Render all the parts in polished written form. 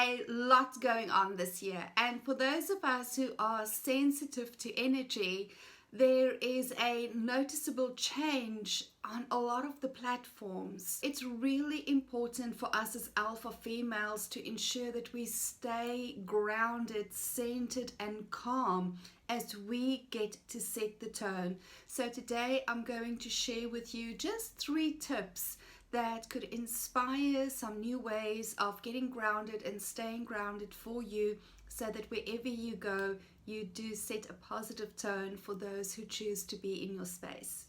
a lot going on this year, and for those of us who are sensitive to energy, there is a noticeable change on a lot of the platforms. It's really important for us as alpha females to ensure that we stay grounded, centered, and calm as we get to set the tone. So today I'm going to share with you just 3 tips that could inspire some new ways of getting grounded and staying grounded for you, so that wherever you go, you do set a positive tone for those who choose to be in your space.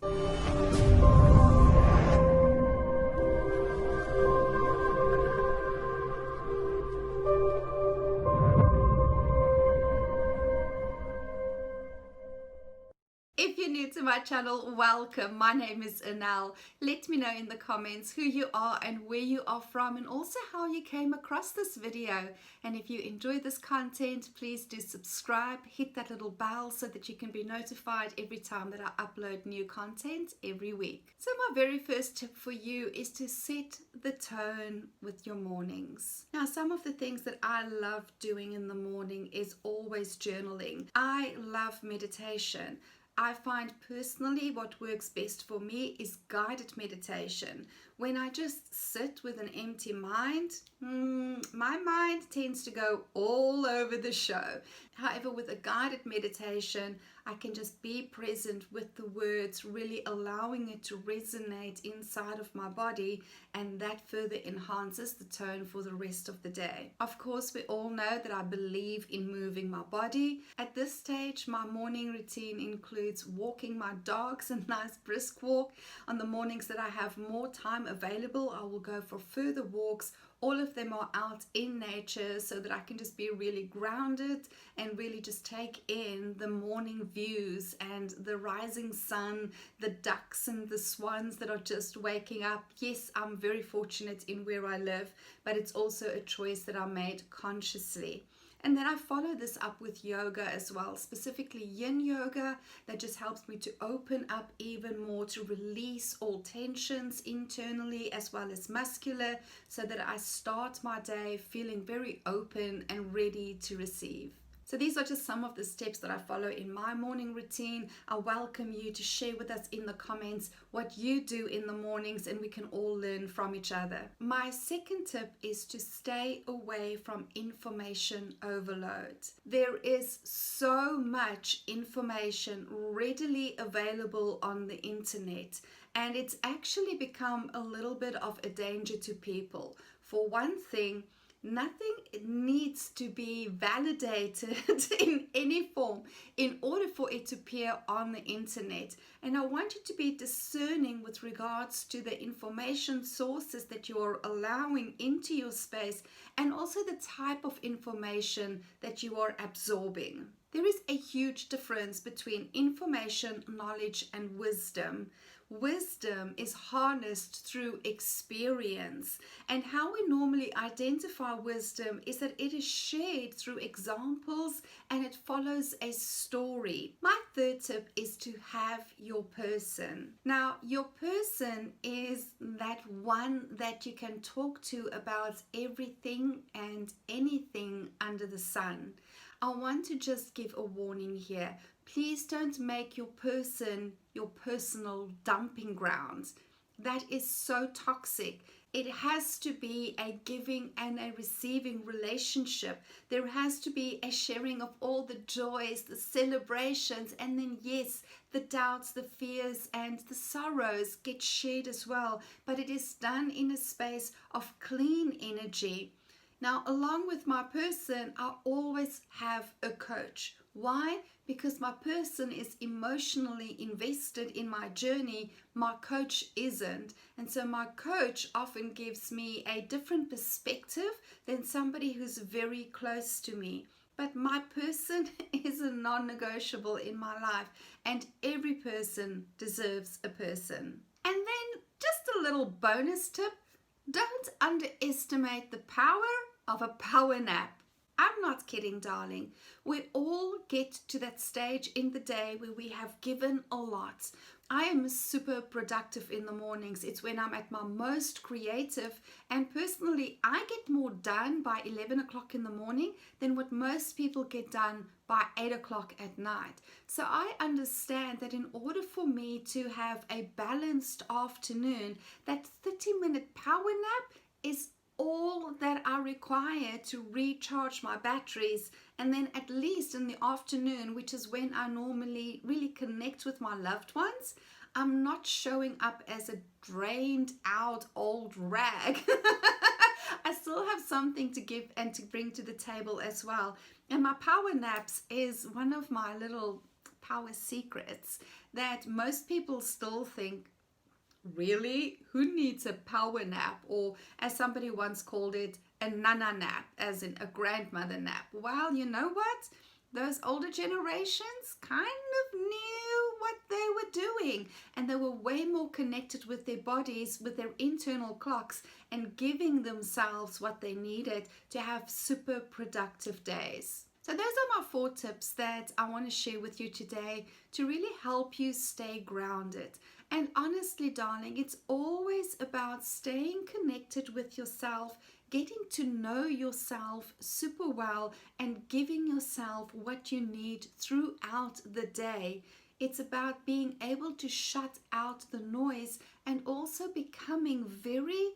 If you're new to my channel, welcome. My name is Elle. Let me know in the comments who you are and where you are from, and also how you came across this video. And if you enjoy this content, please do subscribe, hit that little bell so that you can be notified every time that I upload new content every week. So my very first tip for you is to set the tone with your mornings. Now, some of the things that I love doing in the morning is always journaling. I love meditation. I find personally what works best for me is guided meditation. When I just sit with an empty mind, my mind tends to go all over the show. However, with a guided meditation, I can just be present with the words, really allowing it to resonate inside of my body, and that further enhances the tone for the rest of the day. Of course, we all know that I believe in moving my body. At this stage, my morning routine includes walking my dogs, a nice brisk walk. On the mornings that I have more time available, I will go for further walks. All of them are out in nature so that I can just be really grounded and really just take in the morning views and the rising sun, the ducks and the swans that are just waking up. Yes, I'm very fortunate in where I live, but it's also a choice that I made consciously. And then I follow this up with yoga as well, specifically yin yoga, that just helps me to open up even more, to release all tensions internally as well as muscular, so that I start my day feeling very open and ready to receive. So these are just some of the steps that I follow in my morning routine. I welcome you to share with us in the comments what you do in the mornings, and we can all learn from each other. My second tip is to stay away from information overload. There is so much information readily available on the internet, and it's actually become a little bit of a danger to people. For one thing, nothing needs to be validated in any form in order for it to appear on the internet. And I want you to be discerning with regards to the information sources that you're allowing into your space, and also the type of information that you are absorbing. There is a huge difference between information, knowledge, and wisdom. Wisdom is harnessed through experience, and how we normally identify wisdom is that it is shared through examples and it follows a story. My third tip is to have your person. Now, your person is that one that you can talk to about everything and anything under the sun. I want to just give a warning here. Please don't make your person your personal dumping ground. That is so toxic. It has to be a giving and a receiving relationship. There has to be a sharing of all the joys, the celebrations, and then yes, the doubts, the fears, and the sorrows get shared as well. But it is done in a space of clean energy. Now, along with my person, I always have a coach. Why? Because my person is emotionally invested in my journey, my coach isn't. And so my coach often gives me a different perspective than somebody who's very close to me. But my person is a non-negotiable in my life, and every person deserves a person. And then just a little bonus tip: don't underestimate the power of a power nap. I'm not kidding, darling. We all get to that stage in the day where we have given a lot. I am super productive in the mornings. It's when I'm at my most creative, and personally, I get more done by 11 o'clock in the morning than what most people get done by 8 o'clock at night. So I understand that in order for me to have a balanced afternoon, that 30-minute power nap is all that I require to recharge my batteries. And then at least in the afternoon, which is when I normally really connect with my loved ones, I'm not showing up as a drained out old rag. I still have something to give and to bring to the table as well. And my power naps is one of my little power secrets that most people still think, really? Who needs a power nap? Or as somebody once called it, a nana nap, as in a grandmother nap. Well, you know what? Those older generations kind of knew what they were doing, and they were way more connected with their bodies, with their internal clocks, and giving themselves what they needed to have super productive days. So those are my 4 tips that I want to share with you today to really help you stay grounded. And honestly, darling, it's always about staying connected with yourself, getting to know yourself super well, and giving yourself what you need throughout the day. It's about being able to shut out the noise and also becoming very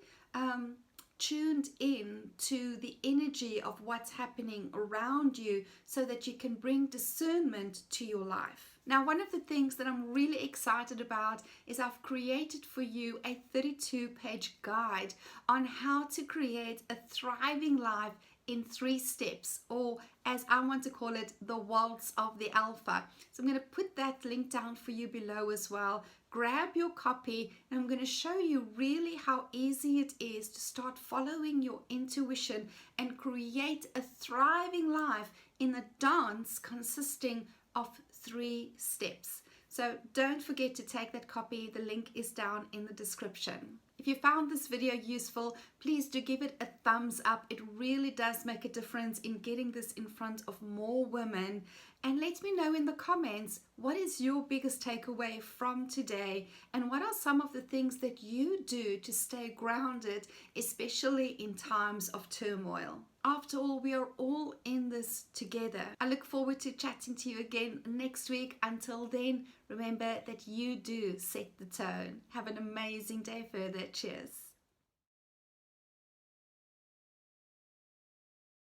tuned in to the energy of what's happening around you so that you can bring discernment to your life. Now, one of the things that I'm really excited about is I've created for you a 32-page guide on how to create a thriving life in 3 steps, or as I want to call it, the waltz of the alpha. So I'm going to put that link down for you below as well. Grab your copy, and I'm going to show you really how easy it is to start following your intuition and create a thriving life in a dance consisting of 3 steps. So don't forget to take that copy. The link is down in the description. If you found this video useful, please do give it a thumbs up. It really does make a difference in getting this in front of more women. And let me know in the comments, what is your biggest takeaway from today? And what are some of the things that you do to stay grounded, especially in times of turmoil? After all, we are all in this together. I look forward to chatting to you again next week. Until then, remember that you do set the tone. Have an amazing day further. Cheers.